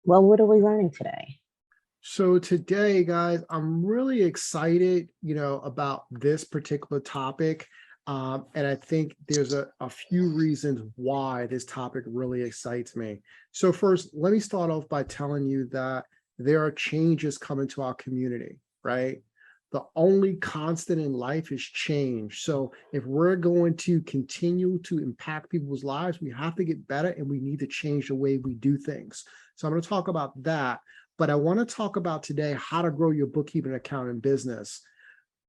Well, what are we learning today? So today, guys, I'm really excited, about this particular topic. And I think there's a few reasons why this topic really excites me. So first, let me start off by telling you that there are changes coming to our community, right? The only constant in life is change. So if we're going to continue to impact people's lives, we have to get better and we need to change the way we do things. So I'm going to talk about that. But I want to talk about today how to grow your bookkeeping account and business.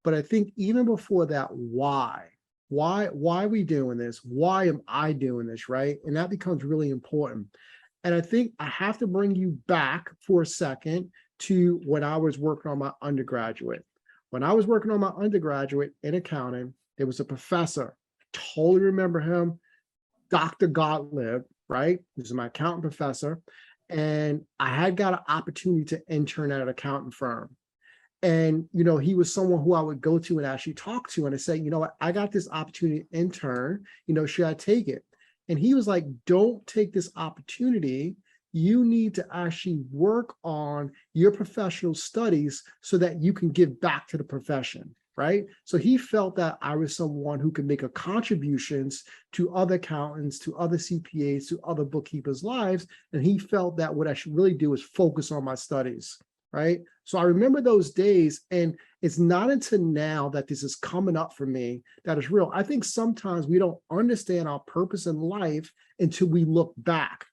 But I think even before that, why? Why are we doing this? Why am I doing this? Right. And that becomes really important. And I think I have to bring you back for a second to when I was working on my undergraduate. When I was working on my undergraduate in accounting, there was a professor. I totally remember him, Dr. Gottlieb, right? This is my accountant professor. And I had got an opportunity to intern at an accounting firm. And, he was someone who I would go to and actually talk to. And I say, you know what, I got this opportunity to intern, should I take it? And he was like, don't take this opportunity. You need to actually work on your professional studies so that you can give back to the profession. Right. So he felt that I was someone who could make a contributions to other accountants, to other CPAs, to other bookkeepers' lives. And he felt that what I should really do is focus on my studies. Right. So I remember those days, and it's not until now that this is coming up for me that is real. I think sometimes we don't understand our purpose in life until we look back.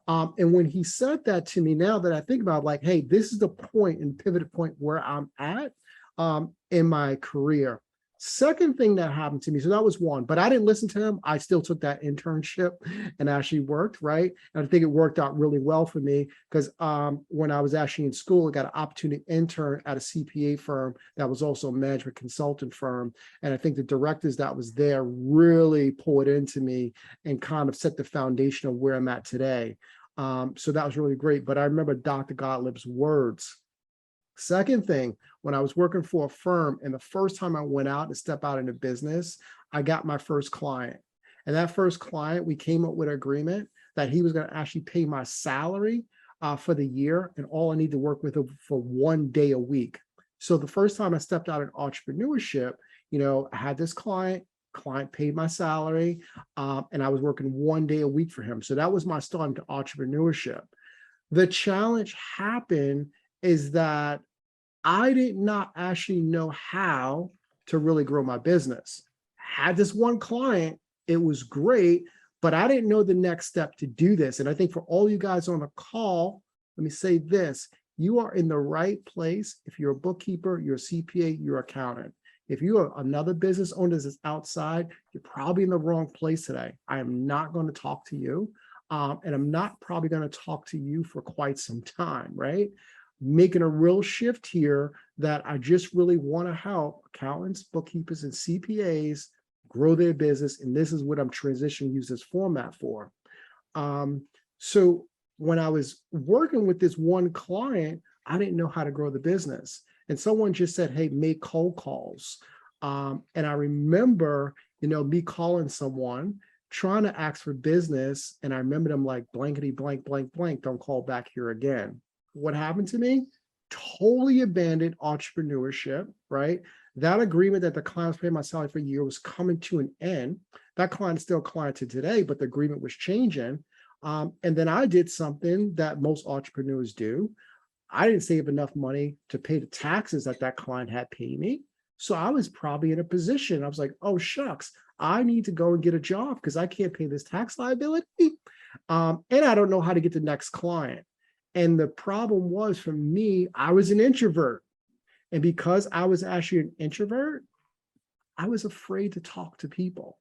And when he said that to me, now that I think about it, like, hey, this is the point and pivot point where I'm at in my career. Second thing that happened to me, so that was one, but I didn't listen to him. I still took that internship and actually worked, right? And I think it worked out really well for me because when I was actually in school, I got an opportunity to intern at a CPA firm that was also a management consultant firm. And I think the directors that was there really poured into me and kind of set the foundation of where I'm at today. So that was really great. But I remember Dr. Gottlieb's words. Second thing, when I was working for a firm and the first time I went out to step out into business, I got my first client. And that first client, we came up with an agreement that he was going to actually pay my salary for the year, and all I need to work with him for 1 day a week. So the first time I stepped out in entrepreneurship, I had this client paid my salary, and I was working 1 day a week for him. So that was my start into entrepreneurship. The challenge happened is that I did not actually know how to really grow my business. I had this one client, it was great, but I didn't know the next step to do this. And I think for all you guys on the call, let me say this: you are in the right place. If you're a bookkeeper, you're a CPA, you're an accountant. If you are another business owner that's outside, you're probably in the wrong place today. I am not going to talk to you. And I'm not probably going to talk to you for quite some time, right? Making a real shift here that I just really want to help accountants, bookkeepers, and CPAs grow their business. And this is what I'm transitioning use this format for. So when I was working with this one client, I didn't know how to grow the business. And someone just said, hey, make cold calls. And I remember, me calling someone, trying to ask for business. And I remember them like blankety blank, blank, blank, don't call back here again. What happened to me? Totally abandoned entrepreneurship, right? That agreement that the client was paying my salary for a year was coming to an end. That client is still a client to today, but the agreement was changing. And then I did something that most entrepreneurs do. I didn't save enough money to pay the taxes that client had paid me. So I was probably in a position, I was like, oh, shucks, I need to go and get a job because I can't pay this tax liability. And I don't know how to get the next client. And the problem was for me, I was an introvert. And because I was actually an introvert, I was afraid to talk to people.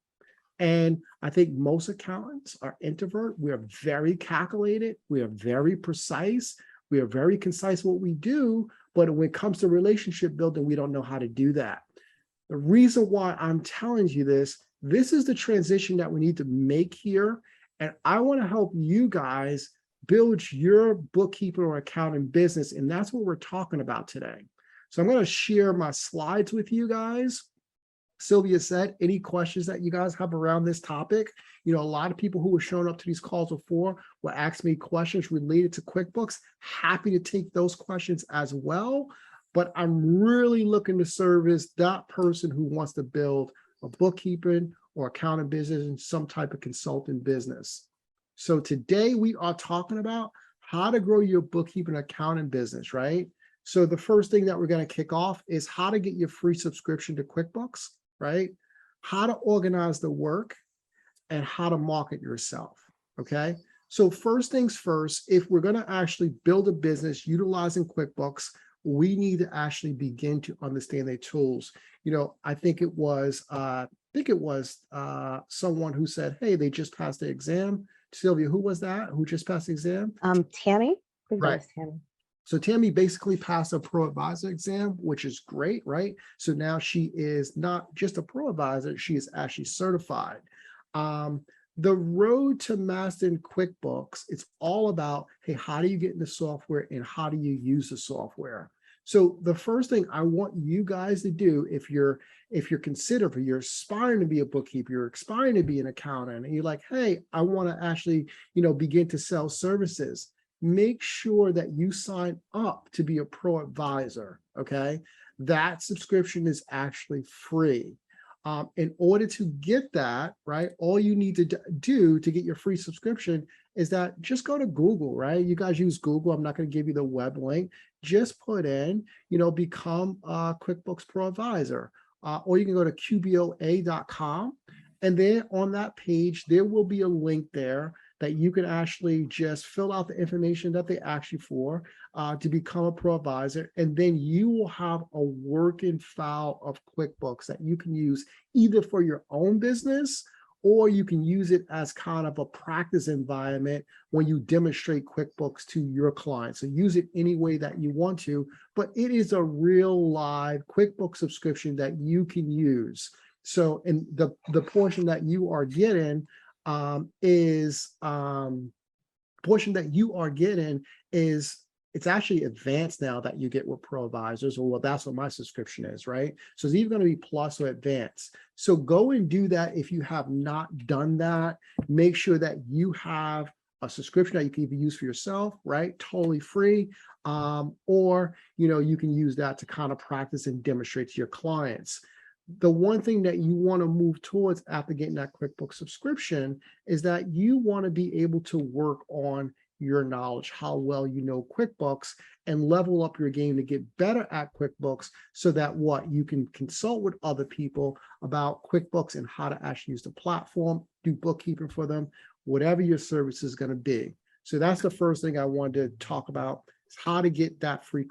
And I think most accountants are introvert. We are very calculated. We are very precise. We are very concise what we do. But when it comes to relationship building, we don't know how to do that. The reason why I'm telling you this is the transition that we need to make here. And I want to help you guys build your bookkeeping or accounting business. And that's what we're talking about today. So I'm going to share my slides with you guys. Sylvia said, any questions that you guys have around this topic? You know, a lot of people who were showing up to these calls before will ask me questions related to QuickBooks. Happy to take those questions as well. But I'm really looking to service that person who wants to build a bookkeeping or accounting business and some type of consulting business. So today we are talking about how to grow your bookkeeping accounting business, right? So the first thing that we're going to kick off is how to get your free subscription to QuickBooks, right? How to organize the work and how to market yourself, okay? So first things first, if we're going to actually build a business utilizing QuickBooks, we need to actually begin to understand their tools. You know, I think it was someone who said, hey, they just passed the exam. Sylvia, who was that? Who just passed the exam? Tammy. I think that Right. was Tammy. So Tammy basically passed a pro advisor exam, which is great, right? So now she is not just a pro advisor, she is actually certified. The road to mastering QuickBooks, it's all about, hey, how do you get into software and how do you use the software? So the first thing I want you guys to do, if you're considering, you're aspiring to be a bookkeeper, you're aspiring to be an accountant, and you're like, hey, I want to actually, you know, begin to sell services, make sure that you sign up to be a pro advisor, okay? That subscription is actually free. In order to get that, right, all you need to do to get your free subscription is that just go to Google, right? You guys use Google. I'm not going to give you the web link. Just put in, you know, become a QuickBooks Pro Advisor. Or you can go to qboa.com. And then on that page, there will be a link there that you can actually just fill out the information that they ask you for to become a pro advisor. And then you will have a working file of QuickBooks that you can use either for your own business, or you can use it as kind of a practice environment when you demonstrate QuickBooks to your clients. So use it any way that you want to, but it is a real live QuickBooks subscription that you can use. So, and the portion that you are getting is it's actually advanced now that you get with pro advisors, or well, that's what my subscription is, right? So it's either going to be plus or advanced. So go and do that. If you have not done that, make sure that you have a subscription that you can even use for yourself, right? Totally free. Or, you know, you can use that to kind of practice and demonstrate to your clients. The one thing that you want to move towards after getting that QuickBooks subscription is that you want to be able to work on your knowledge, how well you know QuickBooks, and level up your game to get better at QuickBooks so that you can consult with other people about QuickBooks and how to actually use the platform, do bookkeeping for them, whatever your service is going to be. So that's the first thing I wanted to talk about, is how to get that free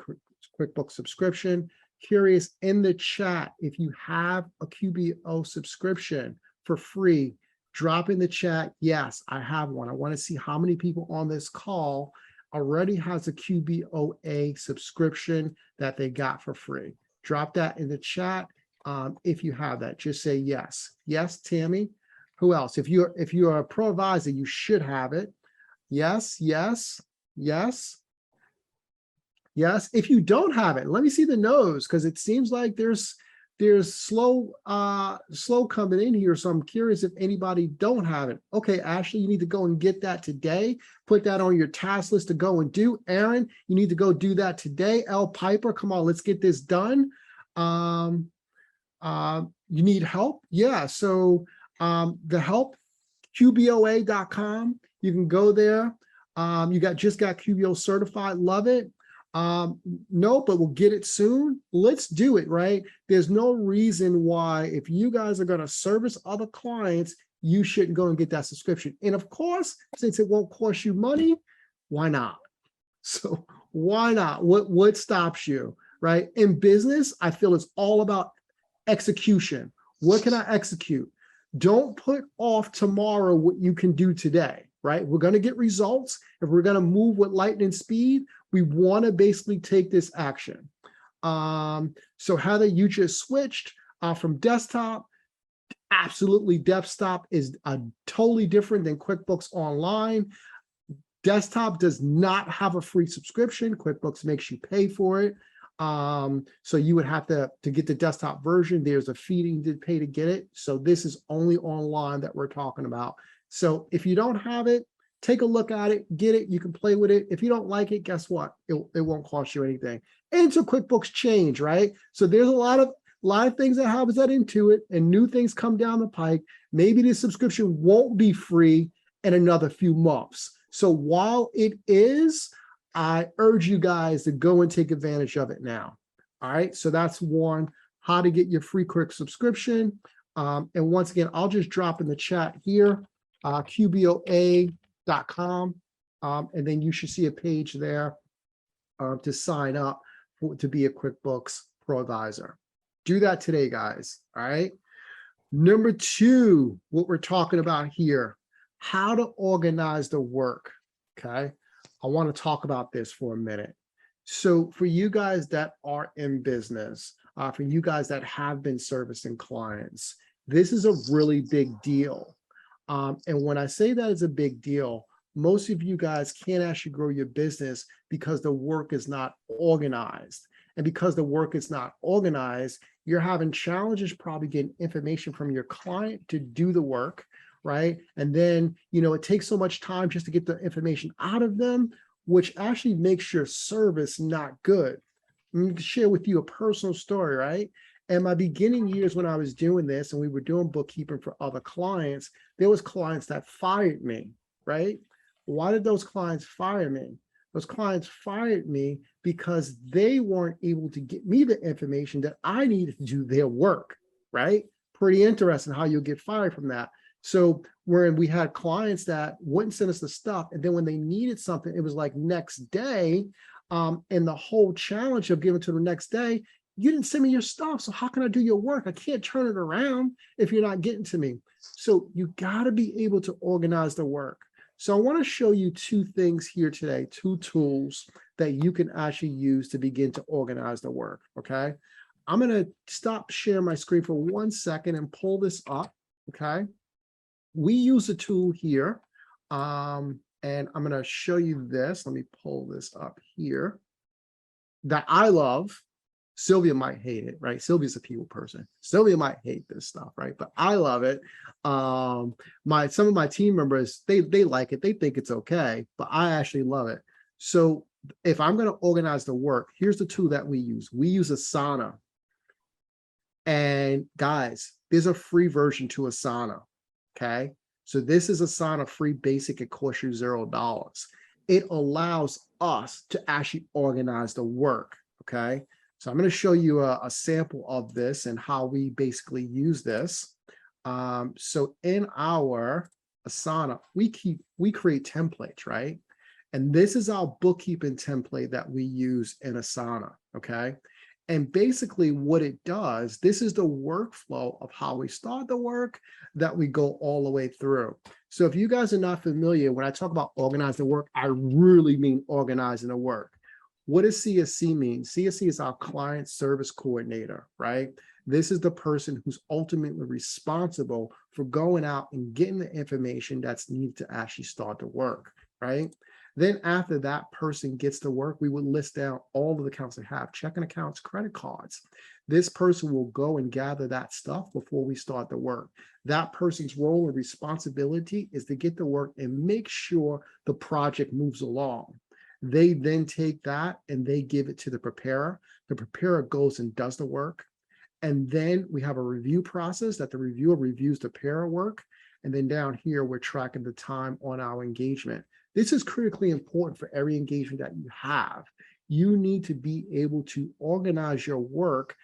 QuickBooks subscription. Curious in the chat, if you have a QBO subscription for free, drop in the chat, yes, I have one. I want to see how many people on this call already has a QBOA subscription that they got for free. Drop that in the chat. If you have that, just say yes. Yes, Tammy. Who else? If you're a pro advisor, you should have it. Yes, yes, yes. Yes, if you don't have it, let me see the no's, because it seems like there's slow coming in here. So I'm curious if anybody don't have it. Okay, Ashley, you need to go and get that today. Put that on your task list to go and do. Aaron, you need to go do that today. L Piper, come on, let's get this done. You need help? Yeah, so the help, qboa.com. You can go there. Just got QBO certified. Love it. No, but we'll get it soon. Let's do it, right? There's no reason why, if you guys are going to service other clients, you shouldn't go and get that subscription. And of course, since it won't cost you money, why not? So why not? What stops you, right? In business, I feel it's all about execution. What can I execute? Don't put off tomorrow what you can do today, right? We're going to get results. If we're going to move with lightning speed, we want to basically take this action. So Heather, you just switched from desktop. Absolutely, desktop is totally different than QuickBooks Online. Desktop does not have a free subscription. QuickBooks makes you pay for it. So you would have to get the desktop version. There's a fee you did pay to get it. So this is only online that we're talking about. So if you don't have it, take a look at it, get it. You can play with it. If you don't like it, guess what? It won't cost you anything. And it's a QuickBooks change, right? So there's a lot of things that happens that into it, and new things come down the pike. Maybe the subscription won't be free in another few months. So while it is, I urge you guys to go and take advantage of it now. All right, so that's one, how to get your free quick subscription. And once again, I'll just drop in the chat here, qboa.com, and then you should see a page there to sign up to be a QuickBooks Pro Advisor. Do that today, guys. All right. Number two, what we're talking about here, how to organize the work. Okay. I want to talk about this for a minute. So for you guys that are in business, for you guys that have been servicing clients, this is a really big deal. And when I say that is a big deal, most of you guys can't actually grow your business because the work is not organized. And because the work is not organized, you're having challenges probably getting information from your client to do the work, right? And then, it takes so much time just to get the information out of them, which actually makes your service not good. I'm going to share with you a personal story, right? In my beginning years when I was doing this and we were doing bookkeeping for other clients, there was clients that fired me, right? Why did those clients fire me? Those clients fired me because they weren't able to get me the information that I needed to do their work, right? Pretty interesting how you'll get fired from that. So when we had clients that wouldn't send us the stuff, and then when they needed something, it was like next day, and the whole challenge of giving to the next day, you didn't send me your stuff, so how can I do your work? I can't turn it around if you're not getting to me. So you got to be able to organize the work. So I want to show you two things here today, two tools that you can actually use to begin to organize the work, okay? I'm going to stop sharing my screen for 1 second and pull this up, okay? We use a tool here, and I'm going to show you this. Let me pull this up here that I love. Sylvia might hate it, right? Sylvia's a people person. Sylvia might hate this stuff, right? But I love it. Some of my team members, they like it. They think it's okay, but I actually love it. So if I'm going to organize the work, here's the tool that we use. We use Asana. And guys, there's a free version to Asana, okay? So this is Asana free basic. It costs you $0. It allows us to actually organize the work, okay? So I'm going to show you a sample of this and how we basically use this. So in our Asana, we create templates, right? And this is our bookkeeping template that we use in Asana, okay? And basically what it does, this is the workflow of how we start the work that we go all the way through. So if you guys are not familiar, when I talk about organizing the work, I really mean organizing the work. What does CSC mean? CSC is our client service coordinator, right? This is the person who's ultimately responsible for going out and getting the information that's needed to actually start the work, right? Then after that person gets to work, we would list down all of the accounts they have, checking accounts, credit cards. This person will go and gather that stuff before we start the work. That person's role and responsibility is to get to work and make sure the project moves along. They then take that and they give it to the preparer. The preparer goes and does the work. And then we have a review process that the reviewer reviews the preparer work. And then down here, we're tracking the time on our engagement. This is critically important for every engagement that you have. You need to be able to organize your work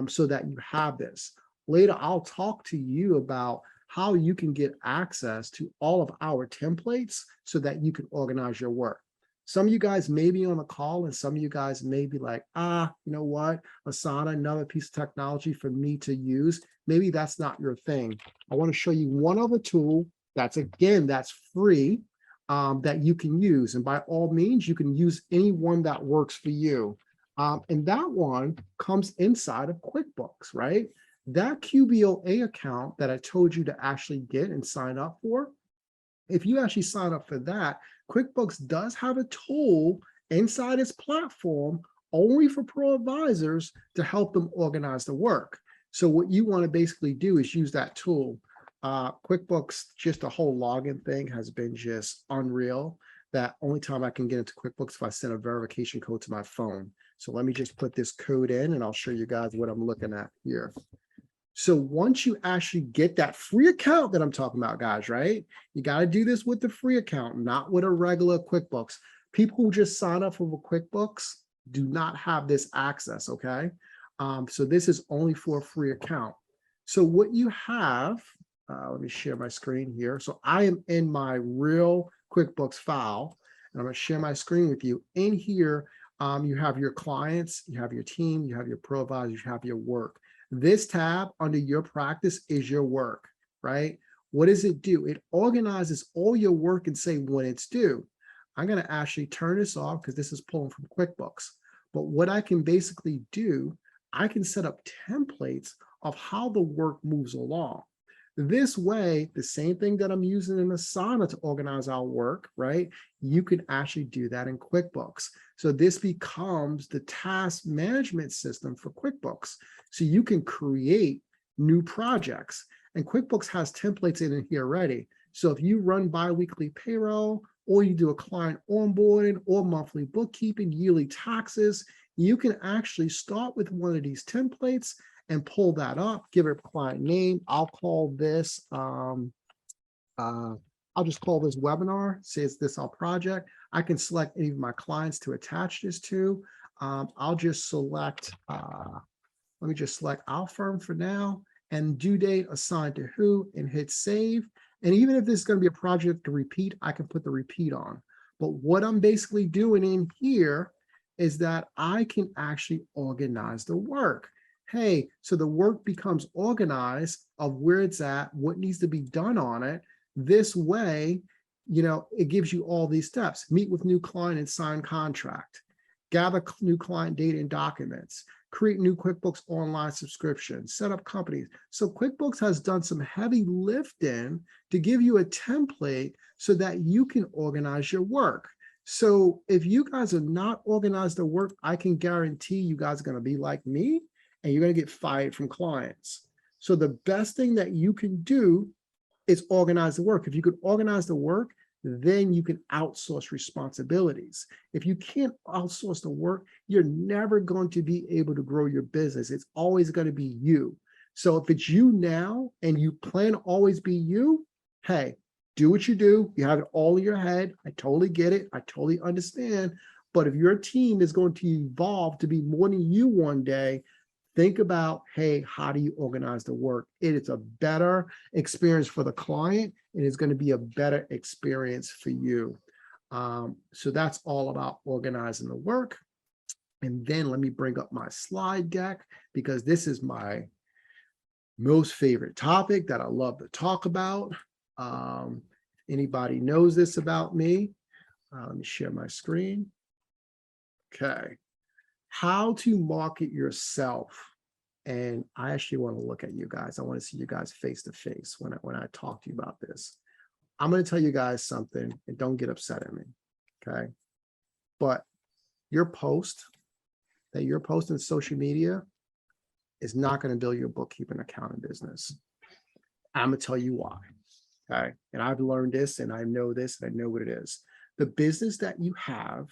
so that you have this. Later, I'll talk to you about how you can get access to all of our templates so that you can organize your work. Some of you guys may be on the call and some of you guys may be like, you know what, Asana, another piece of technology for me to use. Maybe that's not your thing. I want to show you one other tool that's free that you can use. And by all means, you can use any one that works for you. And that one comes inside of QuickBooks, right? That QBOA account that I told you to actually get and sign up for, if you actually sign up for that, QuickBooks does have a tool inside its platform only for pro advisors to help them organize the work. So what you want to basically do is use that tool. QuickBooks, just the whole login thing has been just unreal. That only time I can get into QuickBooks if I send a verification code to my phone. So let me just put this code in and I'll show you guys what I'm looking at here. So once you actually get that free account that I'm talking about, guys, right? You got to do this with the free account, not with a regular QuickBooks. People who just sign up for QuickBooks do not have this access, okay? So this is only for a free account. So what you have, let me share my screen here. So I am in my real QuickBooks file, and I'm going to share my screen with you. In here, you have your clients, you have your team, you have your pro advisors, you have your work. This tab under your practice is your work, right? What does it do? It organizes all your work and say when it's due. I'm going to actually turn this off because this is pulling from QuickBooks. But what I can basically do, I can set up templates of how the work moves along. This way, the same thing that I'm using in Asana to organize our work, right? You can actually do that in QuickBooks. So this becomes the task management system for QuickBooks. So you can create new projects. And QuickBooks has templates in here already. So if you run biweekly payroll, or you do a client onboarding, or monthly bookkeeping, yearly taxes, you can actually start with one of these templates and pull that up, give it a client name. I'll call this, I'll just call this webinar, say it's this our project. I can select any of my clients to attach this to. I'll just select, let me just select our firm for now, and due date assigned to who, and hit save. And even if this is going to be a project to repeat, I can put the repeat on. But what I'm basically doing in here is that I can actually organize the work. Hey, so the work becomes organized of where it's at, what needs to be done on it. This way, you know, it gives you all these steps. Meet with new client and sign contract. Gather new client data and documents. Create new QuickBooks online subscriptions. Set up companies. So QuickBooks has done some heavy lifting to give you a template so that you can organize your work. So if you guys are not organized the work, I can guarantee you guys are going to be like me, and you're going to get fired from clients. So the best thing that you can do is organize the work. If you could organize the work, then you can outsource responsibilities. If you can't outsource the work, you're never going to be able to grow your business. It's always going to be you. So if it's you now and you plan to always be you, hey, do what you do. You have it all in your head. I totally get it. I totally understand. But if your team is going to evolve to be more than you one day, think about, hey, how do you organize the work? It is a better experience for the client. It is going to be a better experience for you. So that's all about organizing the work. And then let me bring up my slide deck, because this is my most favorite topic that I love to talk about. Anybody knows this about me? Let me share my screen. Okay. How to market yourself. And I actually want to look at you guys. I want to see you guys face to face when I talk to you about this. I'm going to tell you guys something, and don't get upset at me. Okay. But your post that you're posting on social media is not going to build your bookkeeping accounting business. I'm going to tell you why. Okay. And I've learned this, and I know this, and I know what it is. The business that you have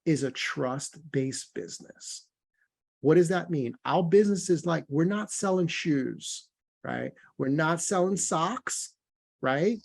is a trust-based business. What does that mean? Our business is like, we're not selling shoes, right? We're not selling socks, right?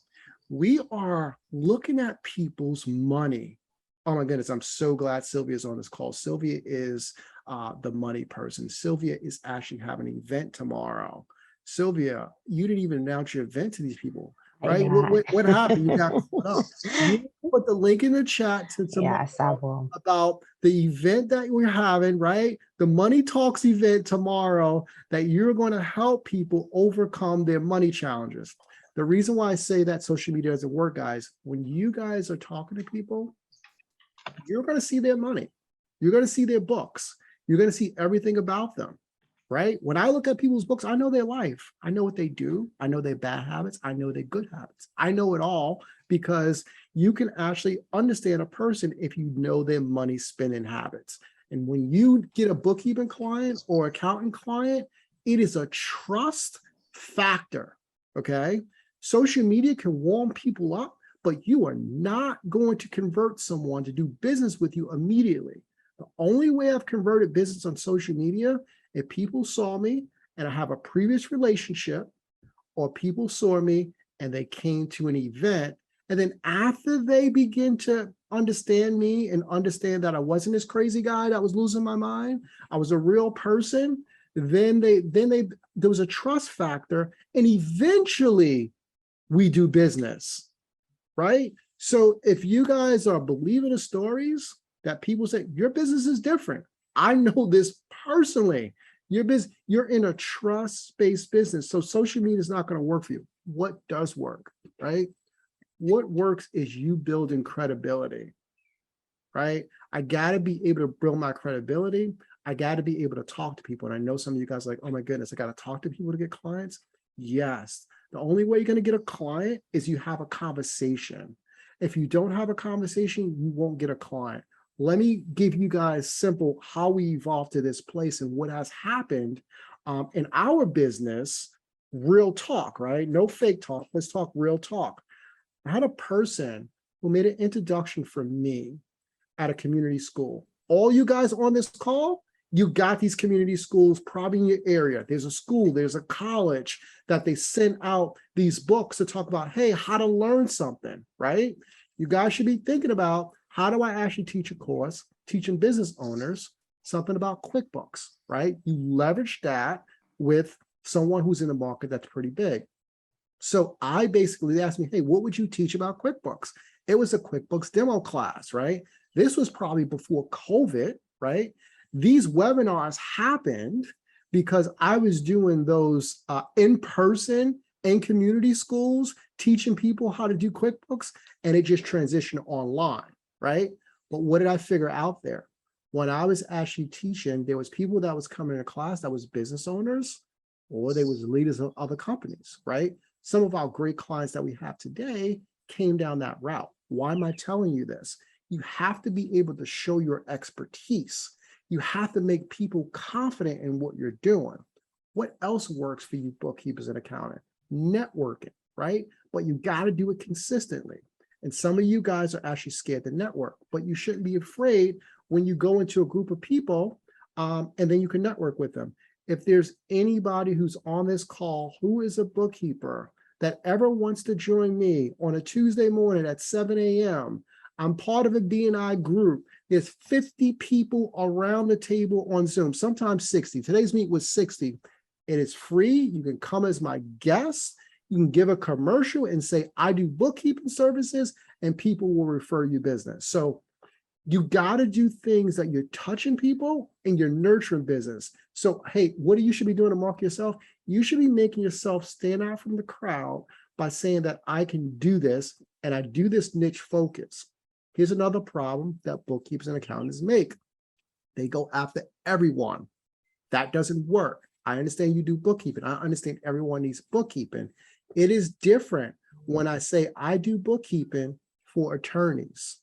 We are looking at people's money. Oh my goodness, I'm so glad Sylvia's on this call. Sylvia is the money person. Sylvia is actually having an event tomorrow. Sylvia, you didn't even announce your event to these people, right? What happened? You got caught up. You put the link in the chat to tomorrow. Yes, I will. About the event that we're having, right? The Money Talks event tomorrow, that you're going to help people overcome their money challenges. The reason why I say that social media doesn't work, guys, when you guys are talking to people, you're going to see their money. You're going to see their books. You're going to see everything about them, right? When I look at people's books, I know their life. I know what they do. I know their bad habits. I know their good habits. I know it all, because you can actually understand a person if you know their money spending habits. And when you get a bookkeeping client or accountant client, it is a trust factor, okay? Social media can warm people up, but you are not going to convert someone to do business with you immediately. The only way I've converted business on social media, if people saw me and I have a previous relationship, or people saw me and they came to an event, and then after they begin to understand me and understand that I wasn't this crazy guy that was losing my mind, I was a real person, then there was a trust factor, and eventually we do business, right? So if you guys are believing the stories that people say, your business is different. I know this personally. You're in a trust-based business, so social media is not going to work for you. What does work, right? What works is you building credibility, right? I got to be able to build my credibility. I got to be able to talk to people. And I know some of you guys are like, oh my goodness, I got to talk to people to get clients. Yes. The only way you're going to get a client is you have a conversation. If you don't have a conversation, you won't get a client. Let me give you guys simple how we evolved to this place and what has happened in our business. Real talk, right? No fake talk. Let's talk real talk. I had a person who made an introduction for me at a community school. All you guys on this call, you got these community schools probably in your area. There's a school, there's a college that they send out these books to talk about, hey, how to learn something, right? You guys should be thinking about, how do I actually teach a course teaching business owners something about QuickBooks, right? You leverage that with someone who's in the market that's pretty big. So I basically, they asked me, hey, what would you teach about QuickBooks? It was a QuickBooks demo class, right? This was probably before COVID, right? These webinars happened because I was doing those in person in community schools, teaching people how to do QuickBooks, and it just transitioned online, right? But what did I figure out there? When I was actually teaching, there was people that was coming to class that was business owners, or they was leaders of other companies, right? Some of our great clients that we have today came down that route. Why am I telling you this? You have to be able to show your expertise. You have to make people confident in what you're doing. What else works for you bookkeepers and accountants? Networking, right? But you got to do it consistently. And some of you guys are actually scared to network, but you shouldn't be afraid when you go into a group of people and then you can network with them. If there's anybody who's on this call who is a bookkeeper that ever wants to join me on a Tuesday morning at 7 a.m., I'm part of a BNI group. There's 50 people around the table on Zoom, sometimes 60. Today's meet was 60. It is free. You can come as my guest. You can give a commercial and say, I do bookkeeping services, and people will refer you business. So you got to do things that you're touching people and you're nurturing business. So, hey, what you should be doing to market yourself? You should be making yourself stand out from the crowd by saying that I can do this and I do this niche focus. Here's another problem that bookkeepers and accountants make. They go after everyone. That doesn't work. I understand you do bookkeeping. I understand everyone needs bookkeeping. It is different when I say I do bookkeeping for attorneys.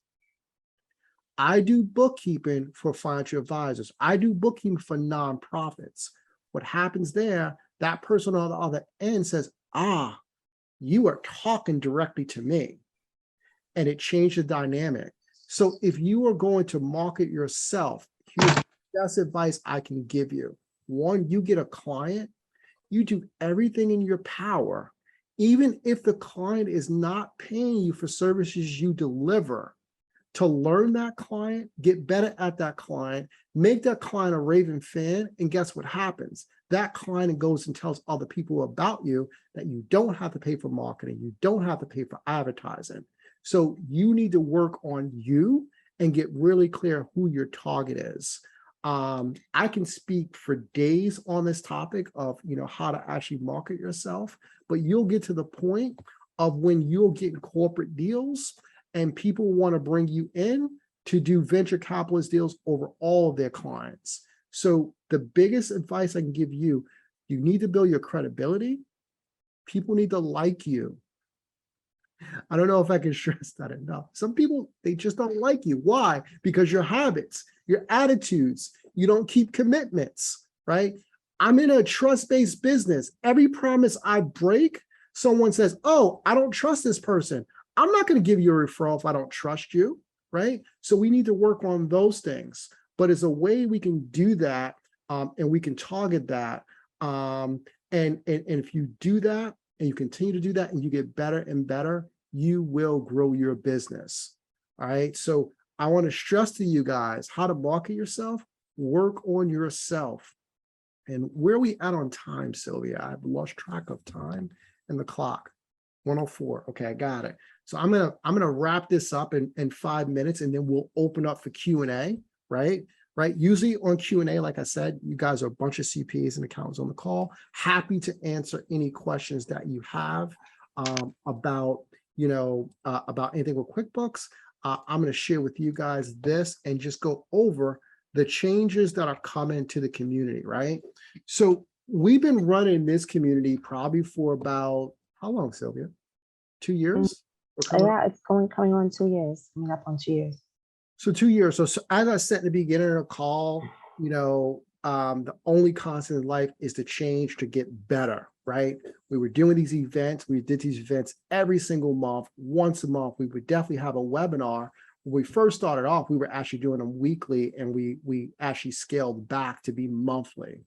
I do bookkeeping for financial advisors. I do bookkeeping for nonprofits. What happens there, that person on the other end says, ah, you are talking directly to me. And it changed the dynamic. So if you are going to market yourself, here's the best advice I can give you. One, you get a client, you do everything in your power, even if the client is not paying you for services you deliver, to learn that client, get better at that client, make that client a raving fan, and guess what happens? That client goes and tells other people about you that you don't have to pay for marketing, you don't have to pay for advertising. So you need to work on you and get really clear who your target is. I can speak for days on this topic of how to actually market yourself, but you'll get to the point of when you'll get corporate deals and people want to bring you in to do venture capitalist deals over all of their clients. So the biggest advice I can give you, you need to build your credibility. People need to like you. I don't know if I can stress that enough. Some people, they just don't like you. Why? Because your habits, your attitudes, you don't keep commitments, right? I'm in a trust-based business. Every promise I break, someone says, oh, I don't trust this person. I'm not going to give you a referral if I don't trust you, right? So we need to work on those things. But it's a way we can do that, and we can target that. And if you do that and you continue to do that and you get better and better, you will grow your business. All right. So I want to stress to you guys how to market yourself, work on yourself. And where are we at on time, Sylvia? I've lost track of time and the clock. 104. Okay, I got it. So I'm gonna wrap this up in 5 minutes, and then we'll open up for Q&A, right? Right. Usually on Q&A, like I said, you guys are a bunch of CPAs and accountants on the call. Happy to answer any questions that you have about about anything with QuickBooks. I'm going to share with you guys this and just go over the changes that are coming to the community, right? So we've been running this community probably for about, how long, Sylvia? 2 years? Yeah, it's coming on 2 years, coming up on 2 years. So 2 years. So as I said in the beginning of the call, the only constant in life is to change, to get better, right? We were doing these events. We did these events every single month, once a month. We would definitely have a webinar. When we first started off, we were actually doing them weekly, and we actually scaled back to be monthly.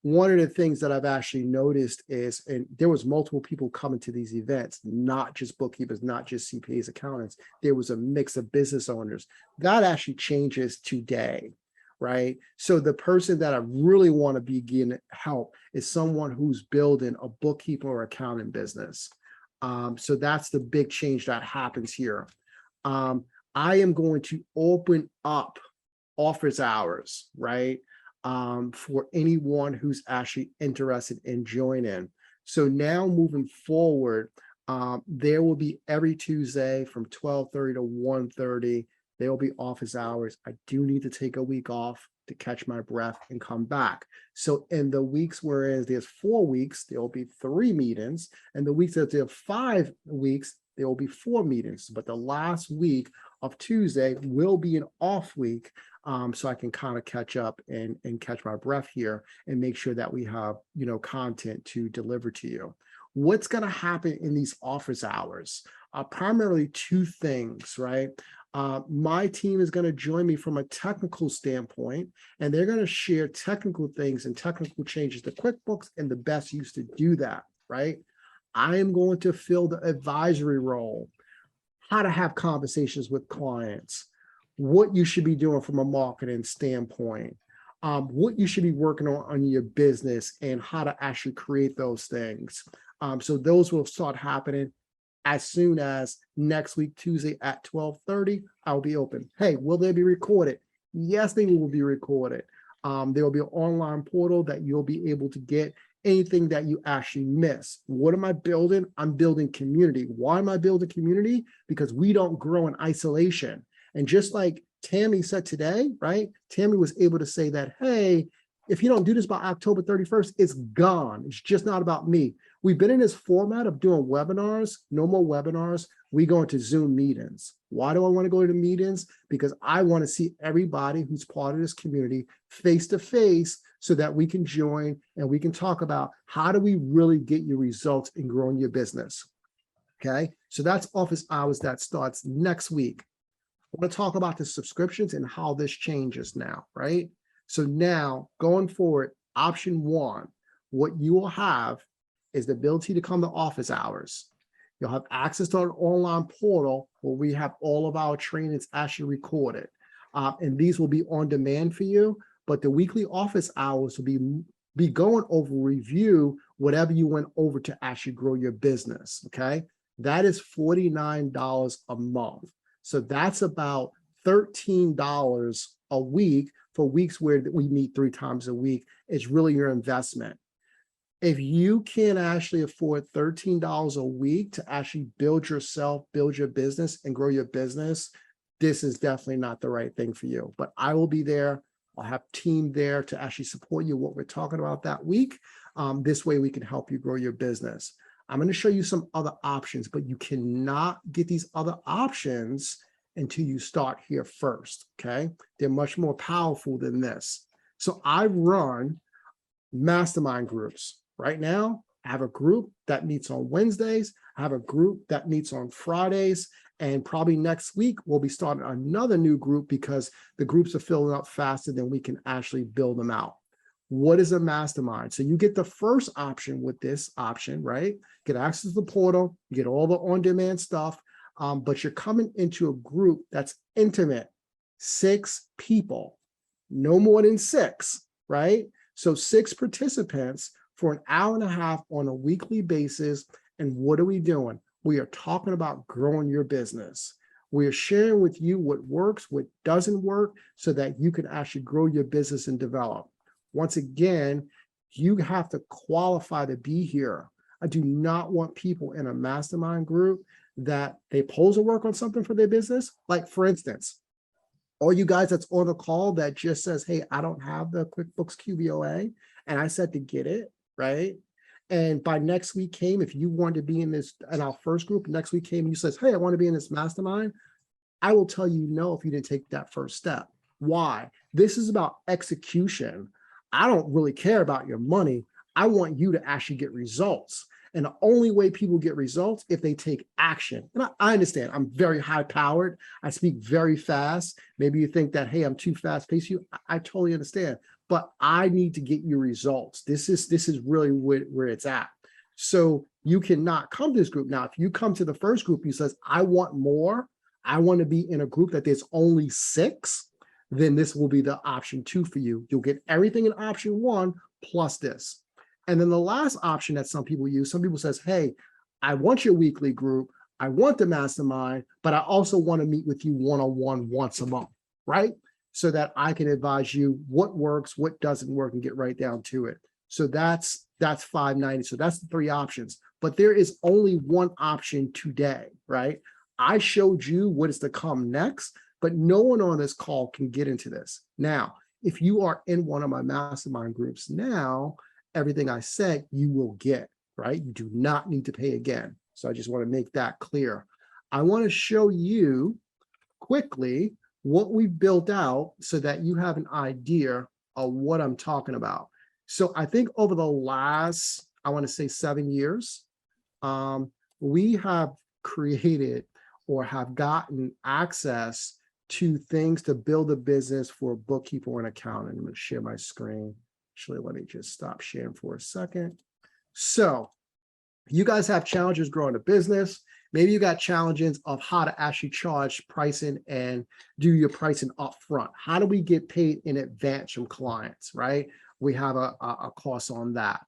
One of the things that I've actually noticed is, and there was multiple people coming to these events, not just bookkeepers, not just CPAs, accountants. There was a mix of business owners. That actually changes today, right? So the person that I really want to begin help is someone who's building a bookkeeping or accounting business. So that's the big change that happens here. I am going to open up office hours, right? For anyone who's actually interested in joining. So now moving forward, there will be every Tuesday from 12:30 to 1:30. There will be office hours. I do need to take a week off to catch my breath and come back. So in the weeks whereas there's 4 weeks, there will be 3 meetings. And the weeks that there are 5 weeks, there will be 4 meetings. But the last week of Tuesday will be an off week. So I can kind of catch up and catch my breath here and make sure that we have, content to deliver to you. What's going to happen in these office hours? Primarily 2 things, right? My team is going to join me from a technical standpoint, and they're going to share technical things and technical changes to QuickBooks and the best use to do that, right? I am going to fill the advisory role, how to have conversations with clients, what you should be doing from a marketing standpoint, what you should be working on your business, and how to actually create those things. So those will start happening as soon as next week, Tuesday at 12:30, I'll be open. Hey, will they be recorded? Yes, they will be recorded. There will be an online portal that you'll be able to get anything that you actually miss. What am I building? I'm building community. Why am I building community? Because we don't grow in isolation. And just like Tammy said today, right? Tammy was able to say that, hey, if you don't do this by October 31st, it's gone. It's just not about me. We've been in this format of doing webinars, no more webinars. We go into Zoom meetings. Why do I want to go to meetings? Because I want to see everybody who's part of this community face to face so that we can join and we can talk about how do we really get your results in growing your business. Okay, so that's office hours that starts next week. I want to talk about the subscriptions and how this changes now, right? So now going forward, option 1, what you will have is the ability to come to office hours. You'll have access to an online portal where we have all of our trainings actually recorded. And these will be on demand for you, but the weekly office hours will be going over review whatever you went over to actually grow your business, okay? That is $49 a month. So that's about $13 a week for weeks where we meet 3 times a week. It's really your investment. If you can actually afford $13 a week to actually build yourself, build your business, and grow your business, this is definitely not the right thing for you. But I will be there. I'll have team there to actually support you what we're talking about that week. This way we can help you grow your business. I'm going to show you some other options, but you cannot get these other options until you start here first, okay? They're much more powerful than this. So I run mastermind groups. Right now, I have a group that meets on Wednesdays. I have a group that meets on Fridays. And probably next week, we'll be starting another new group because the groups are filling up faster than we can actually build them out. What is a mastermind? So you get the first option with this option, right? Get access to the portal, you get all the on-demand stuff, but you're coming into a group that's intimate, 6 people, no more than 6, right? So 6 participants for an hour and a half on a weekly basis. And what are we doing? We are talking about growing your business. We are sharing with you what works, what doesn't work, so that you can actually grow your business and develop. Once again, you have to qualify to be here. I do not want people in a mastermind group that they pose a work on something for their business. Like, for instance, all you guys that's on the call that just says, hey, I don't have the QuickBooks QBOA, and I said to get it, right? And by next week came, if you wanted to be in this, in our first group, next week came and you says, hey, I want to be in this mastermind, I will tell you no if you didn't take that first step. Why? This is about execution. I don't really care about your money. I want you to actually get results. And the only way people get results if they take action. And I understand I'm very high powered. I speak very fast. Maybe you think that, hey, I'm too fast paced. I totally understand, but I need to get you results. This is really where it's at. So you cannot come to this group. Now, if you come to the first group, you says, I want more. I want to be in a group that there's only 6. Then this will be the option 2 for you. You'll get everything in option 1 plus this. And then the last option that some people use, some people says, hey, I want your weekly group. I want the mastermind, but I also want to meet with you one-on-one once a month, right? So that I can advise you what works, what doesn't work, and get right down to it. So that's $590. So that's the 3 options, but there is only one option today, right? I showed you what is to come next, but no one on this call can get into this. Now, if you are in one of my mastermind groups now, everything I said, you will get, right? You do not need to pay again. So I just want to make that clear. I want to show you quickly what we've built out so that you have an idea of what I'm talking about. So I think over the last, I want to say 7 years, we have created or have gotten access to things to build a business for a bookkeeper or an accountant. I'm going to share my screen. Actually, let me just stop sharing for a second. So you guys have challenges growing a business. Maybe you got challenges of how to actually charge pricing and do your pricing upfront. How do we get paid in advance from clients, right? We have a course on that.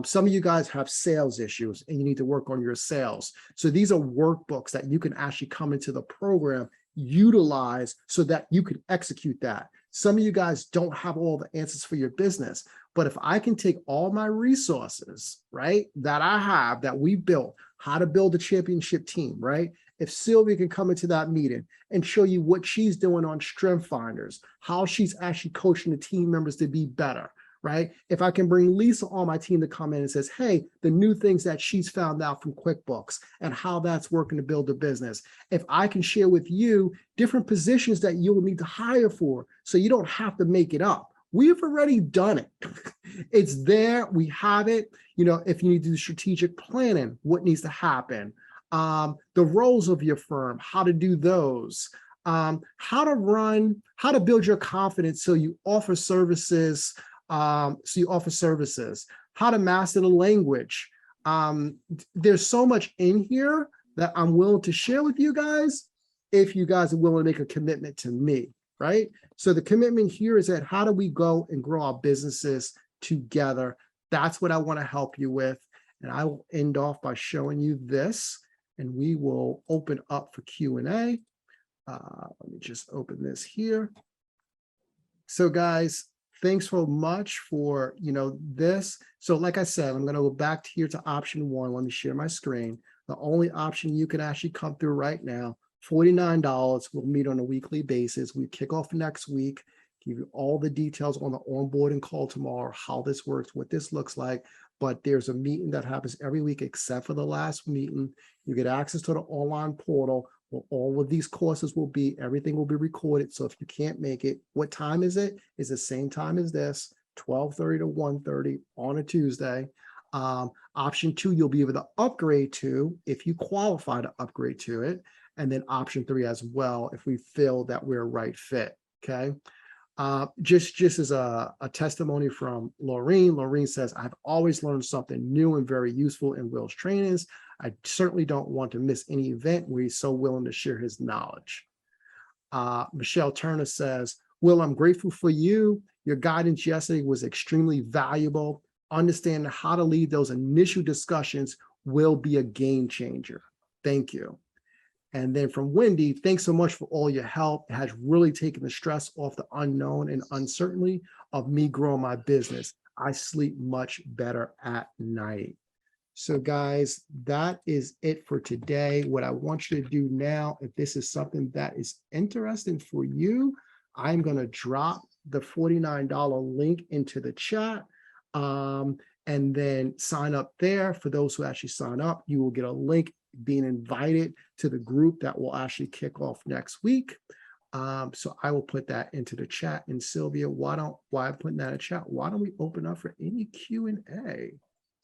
Some of you guys have sales issues and you need to work on your sales. So these are workbooks that you can actually come into the program, utilize so that you can execute that. Some of you guys don't have all the answers for your business, but if I can take all my resources, right, that I have, that we built, how to build a championship team, right? If Sylvia can come into that meeting and show you what she's doing on Strength Finders, how she's actually coaching the team members to be better, right? If I can bring Lisa on my team to come in and says, hey, the new things that she's found out from QuickBooks and how that's working to build a business. If I can share with you different positions that you'll need to hire for, so you don't have to make it up. We've already done it. It's there, we have it. You know, if you need to do strategic planning, what needs to happen, the roles of your firm, how to do those, how to build your confidence so you offer services, how to master the language. There's so much in here that I'm willing to share with you guys if you guys are willing to make a commitment to me, right? So the commitment here is that how do we go and grow our businesses together? That's what I want to help you with. And I will end off by showing you this, and we will open up for Q&A. Let me just open this here. So guys, thanks so much for, this. So like I said, I'm going to go back here to option 1. Let me share my screen. The only option you can actually come through right now, $49. We'll meet on a weekly basis. We kick off next week, give you all the details on the onboarding call tomorrow, how this works, what this looks like. but there's a meeting that happens every week except for the last meeting. You get access to the online portal where all of these courses will be, everything will be recorded. So if you can't make it, what time is it? It's the same time as this, 12:30 to 1:30 on a Tuesday. Option 2, you'll be able to upgrade to if you qualify to upgrade to it. And then option 3 as well, if we feel that we're a right fit. Okay. Just as a testimony from Laureen. Laureen says, I've always learned something new and very useful in Will's trainings. I certainly don't want to miss any event where he's so willing to share his knowledge. Michelle Turner says, Will, I'm grateful for you. Your guidance yesterday was extremely valuable. Understanding how to lead those initial discussions will be a game changer. Thank you. And then from Wendy, thanks so much for all your help. It has really taken the stress off the unknown and uncertainty of me growing my business. I sleep much better at night. So guys, that is it for today. What I want you to do now, if this is something that is interesting for you, I'm going to drop the $49 link into the chat. And then sign up there. For those who actually sign up, you will get a link being invited to the group that will actually kick off next week. So I will put that into the chat. And Sylvia, while I'm putting that in chat, why don't we open up for any Q&A?